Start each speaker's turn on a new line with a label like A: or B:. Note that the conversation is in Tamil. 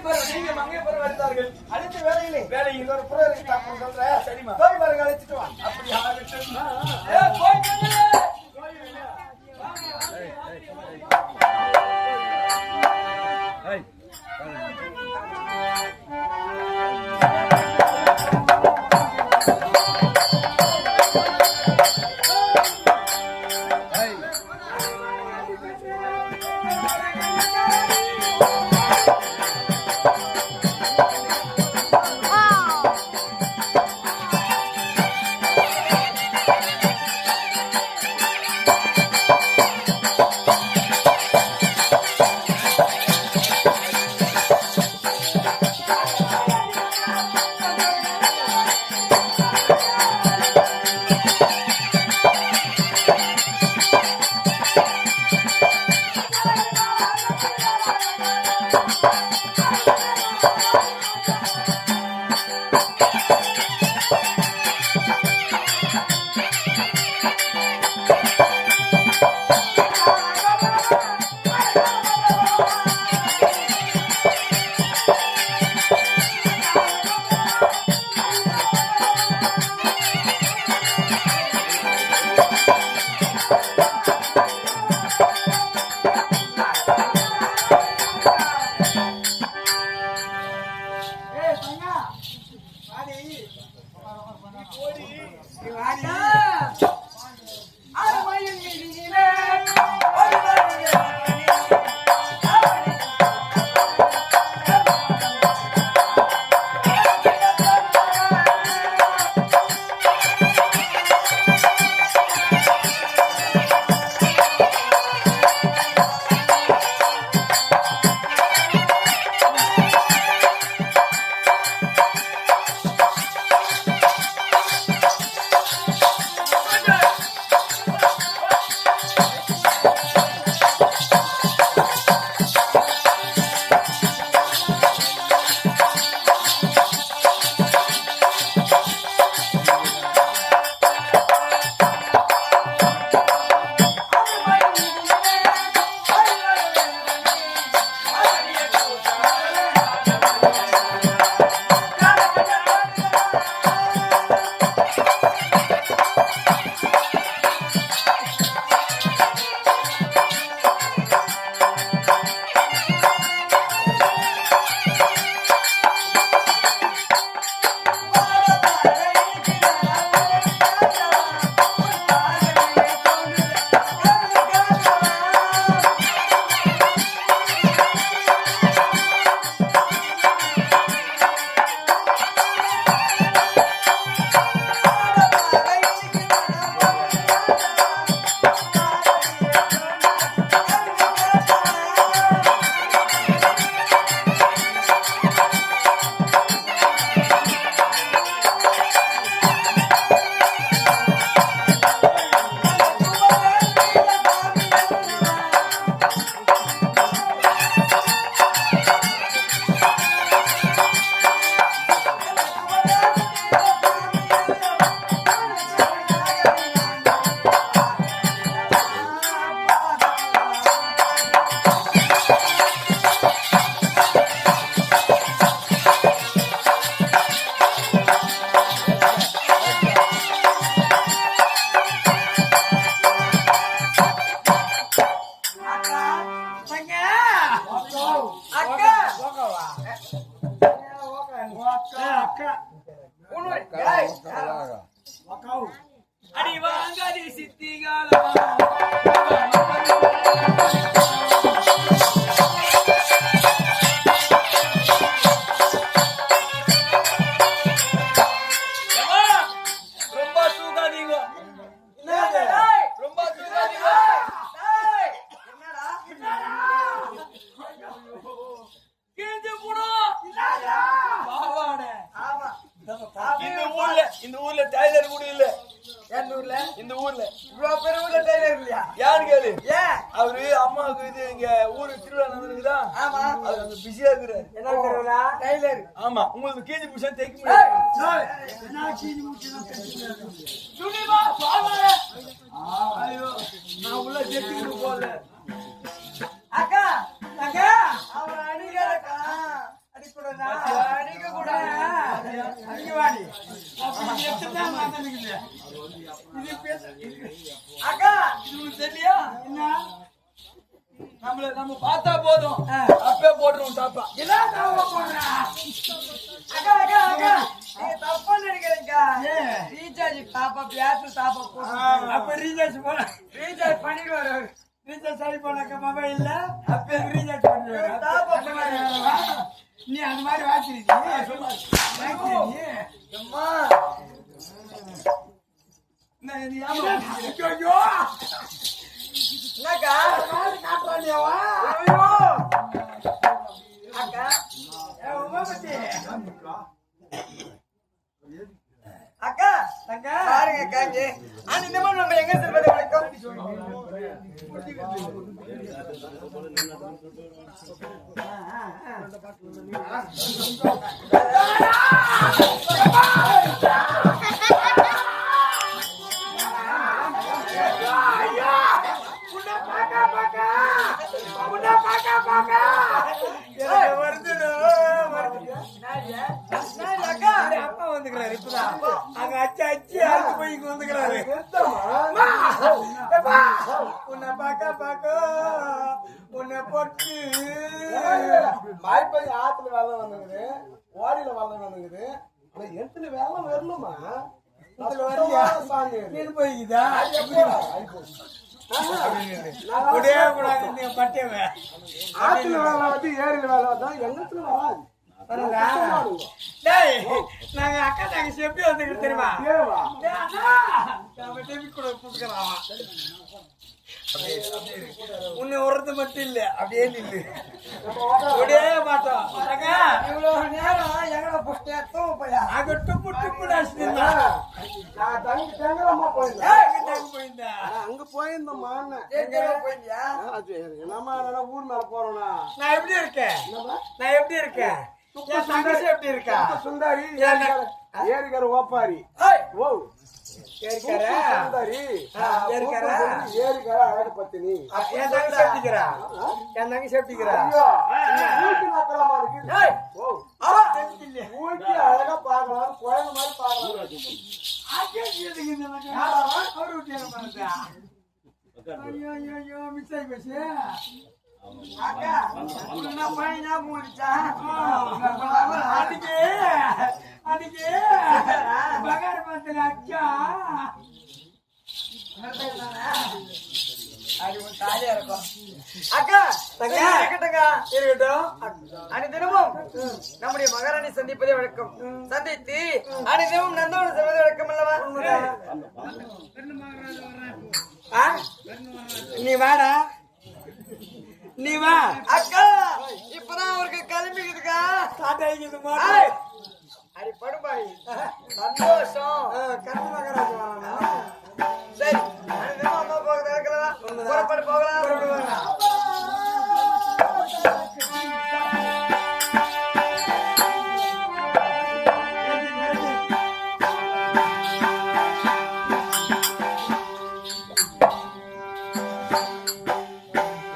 A: நீங்க மங்கை பருவம் அழைத்தார்கள். அழைத்த வேலையில் ஒரு புற சொல்றேன். சரிமா போய் பாருங்க, அழைச்சிட்டு வா. அப்படி
B: அடி வாங்காதி சித்திகால
A: இந்த ஊர்ல டைலர் கூட இல்ல. இந்த ஊர்ல இவ்வளவு பெரிய ஊர்ல டைலர் இல்லையா? யாரு கேளு. அவரு அம்மாவுக்கு இது இங்க ஊரு திருவிழா நடந்துருக்குதா? ஆமா. அது அந்த பிஸியா இருக்கிறாரு. என்ன திருவிழா? டைலர். ஆமா. உங்களுக்கு கீஞ்சி புடிச்சா தைக்க முடியாது. என்ன கீஞ்சி புடிச்சா தைக்க முடியாது. சுனிமா பாவரே. ஐயோ நான் உள்ள ஜெட்டிக்கு போல. அக்கா அக்கா அவ அடிக்கறக்கா. நம்ம பார்த்தா போதும் அப்பே போட்டுருவோம் டாப்பா
B: எல்லாம் தாவ போடுறா
C: அக்கா அக்கா அக்கா நீங்க தப்பா நினைக்கிறீங்க ரீசார்ஜ் டாப்பா பேட்டரி டாப்பா போட்டு
B: அப்ப ரீசார்ஜ் போல
C: ரீசார்ஜ் பண்ணிடுவாரு அவரு.
B: ரீசார்ஜ் சரி போனாக்க மொபைல்ல அப்ப ரீசார்ஜ் பண்ணுவாரு
C: டாப்பா
B: அந்த மாதிரி நீ அந்த மாதிரி வாச்சிருக்கீங்க
C: அம்மா
B: ஐயோ
C: என்னக்கா
B: காப்பாளியாவா
C: ஐயோ அக்கா
B: உமாபதி
C: அக்கா
B: தங்கா
C: பாருங்க அக்கா இங்க இந்த மாதிரி நம்ம எங்க செல்வது வணக்கம்
B: அப்பா வந்துக்கிறாரு இப்பதான் அங்க அச்சு அச்சு அச்சு போய் இங்க வந்துக்கிறாரு உன்னை பாக்க உன்னை பொட்டு
D: மாய்ப்பை ஆத்துல வெள்ளம் வந்துங்குது ஓடியில வெள்ளம் வந்துங்குது ஆனா எத்துல வெள்ளம் வரணுமா
B: இதுல வரலையா? நீனு போய்க்குதா முடியே கூடாது நீங்க பட்டேவன்
D: ஆத்துல வெள்ளம் வந்து ஏரியில வெள்ளம் வந்தா எங்கத்துல வராது
B: டேய் நாங்க அக்கா தங்கச்சி எப்படி வந்துக்கிட்டு தெரியுமா
D: ஏவா
B: டேய் அண்ணா நம்ம டெபி கூட கூப்பிட்டுக்கிறான் உன்னை உரத்து மட்டும் இல்ல அப்படியே நில்லு அப்படியே மாட்டோம்
C: இவ்வளவு நேரம் எங்களை புஷ்ட தூங்க போயா
B: அங்க டுப்பு டுப்பு அடிச்சுருந்தா
D: நான் தங்கி தேங்கரமா போயிருந்தேன்
B: போயிருந்தா
D: அங்க போயிருந்தோம்மா
C: எங்க போயியா
D: அது என்னமா ஊர் மேல போறோம்னா
B: நான் எப்படி இருக்கேன் நான் எப்படி இருக்கேன் என் தங்கச்சி எப்படி இருக்கா
D: சுந்தாரி ஏரிக்கார ஓப்பாரி ஓ
B: ஏற்கற
D: சுந்தாரி
B: ஏற்கற
D: ஏரிக்கார அழகு பத்தினி
B: என் தங்கச்சி எப்படிக்கிறா என் தங்கச்சி எப்படிக்கிறா
D: ஊட்டி நக்கலாமா இருக்கு ஓ ஊட்டி அழகா பாக்கலாம் குழந்தை மாதிரி பாக்கலாம்
B: ஐயோ மிஸ் ஆகி போச்சு
C: அக்கா உன்ன பையனா மூடிச்சா
B: அடிக்கே அடிக்கே பகார் பார்த்தேன் அக்கா
C: அது ஒரு தாலியா இருக்கும் அக்கா தங்கா இருக்கட்டுங்க
B: இருக்கட்டும்
C: அனைதினமும் நம்முடைய மகாராணி சந்திப்பதே வழக்கம் சந்தித்து அனைதினமும் நந்தவனம் செல்வதே வழக்கம் அல்லவா
B: நீ வாடா நீ வா
C: அக்கா இப்பதான் அவருக்கு கிளம்பிக்குதுக்கா
B: ஸ்டார்ட் ஆகிக்குது
C: அடி படுபாய் சந்தோஷம்
B: கண்ணு